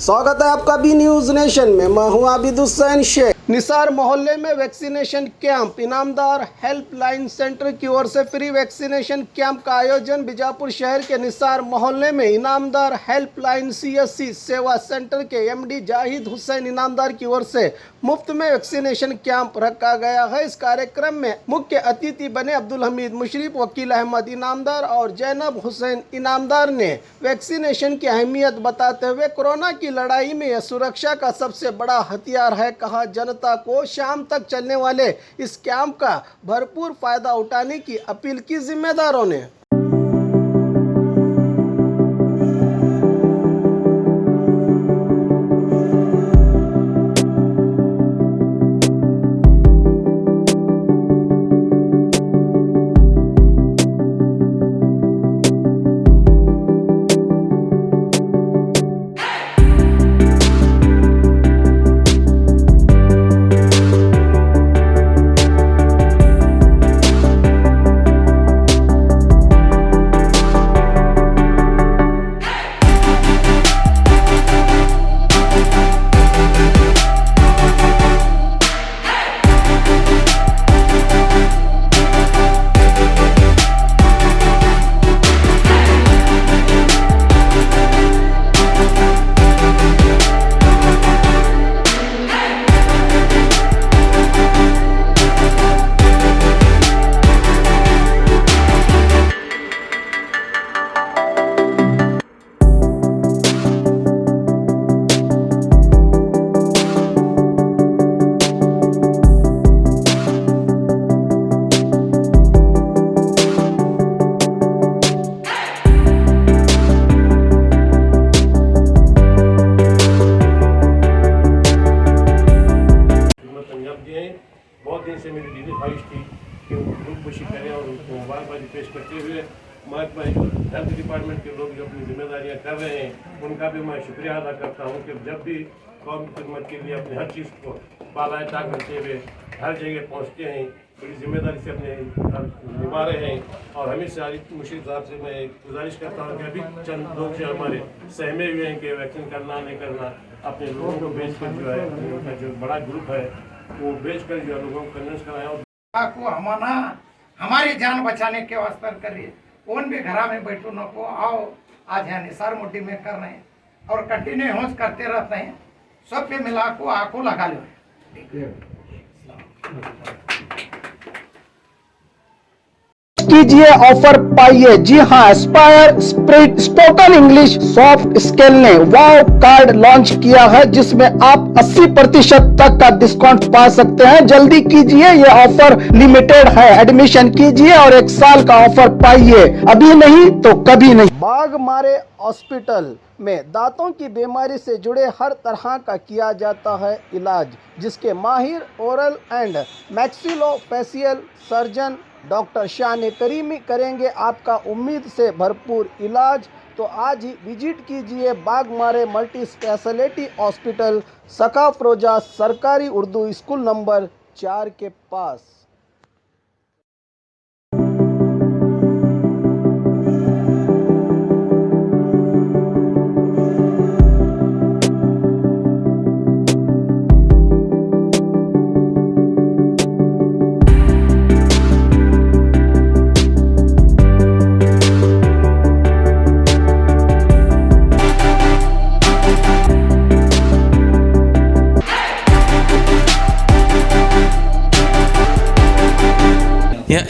स्वागत है आपका बी न्यूज नेशन में। मैं हूं आबिद हुसैन शेख। निसार मोहल्ले में vaccination camp, Inamdar helpline centre की ओर से फ्री वैक्सीनेशन कैंप का आयोजन। बीजापुर शहर के निसार मोहल्ले में इनामदार हेल्पलाइन CSC सेवा सेंटर के MD जाहिद हुसैन इनामदार की ओर से मुफ्त में वैक्सीनेशन कैंप रखा गया है। इस कार्यक्रम में मुख्य अतिथि बने अब्दुल हमीद मुशरिफ, वकील अहमद इनामदार और जैनब हुसैन इनामदार ने वैक्सीनेशन की अहमियत बताते हुए कोरोना की लड़ाई में यह सुरक्षा का सबसे बड़ा हथियार है कहा। जनता को शाम तक चलने वाले इस कैंप का भरपूर फायदा उठाने की अपील की जिम्मेदारों ने। बहुत दिन से मेरी दीदी ख्वाहिश थी कि वो खुदकुशी करें और उनको मुबारकबादी पेश करते हुए महात्मा हेल्थ डिपार्टमेंट के लोग जो अपनी जिम्मेदारियां कर रहे हैं उनका भी मैं शुक्रिया अदा करता हूं कि जब भी कौम की खिदमत के लिए अपनी हर चीज़ को बालाए ताक करते हुए हर जगह पहुँचते हैं, बड़ी जिम्मेदारी से अपने निभा रहे हैं। और हमेशा मुशीद साहब से मैं गुजारिश करता हूँ कि अभी चंद लोग जो हमारे सहमे हुए हैं कि वैक्सीन करना नहीं करना, अपने लोगों को भेज कर जो है उनका जो बड़ा ग्रुप है वो बेच कर जो लोगों को कन्विंस कराया को हमारी जान बचाने के वास्ते करिए। कौन भी घर में बैठो न को आओ, आज यहाँ निसार मुड्डी में कर रहे हैं और कंटिन्यू होश करते रहते हैं। सब पे मिला को आंखों लगा लो। कीजिए ऑफर पाइए। जी हाँ, Aspire spirit spoken English soft scale ने वाव कार्ड लॉन्च किया है जिसमें आप 80% तक का डिस्काउंट पा सकते हैं। जल्दी कीजिए, ये ऑफर लिमिटेड है। एडमिशन कीजिए और 1 साल का ऑफर पाइए, अभी नहीं तो कभी नहीं। बाघमारे हॉस्पिटल में दांतों की बीमारी से जुड़े हर तरह का किया जाता है इलाज, जिसके माहिर oral and maxillofacial surgeon doctor शान करीमी करेंगे आपका उम्मीद से भरपूर इलाज। तो आज ही विजिट कीजिए बाघमारे मल्टी स्पेशलिटी हॉस्पिटल, सकाफरोजा सरकारी उर्दू स्कूल नंबर 4 के पास।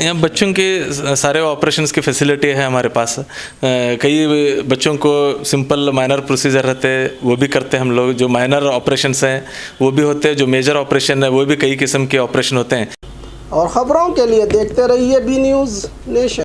यहाँ बच्चों के सारे ऑपरेशंस की फैसिलिटी है हमारे पास। कई बच्चों को सिंपल माइनर प्रोसीजर रहते हैं वो भी करते हैं हम लोग। जो माइनर ऑपरेशंस हैं वो भी होते हैं, जो मेजर ऑपरेशन है वो भी कई किस्म के ऑपरेशन होते हैं। और खबरों के लिए देखते रहिए बी न्यूज नेशन।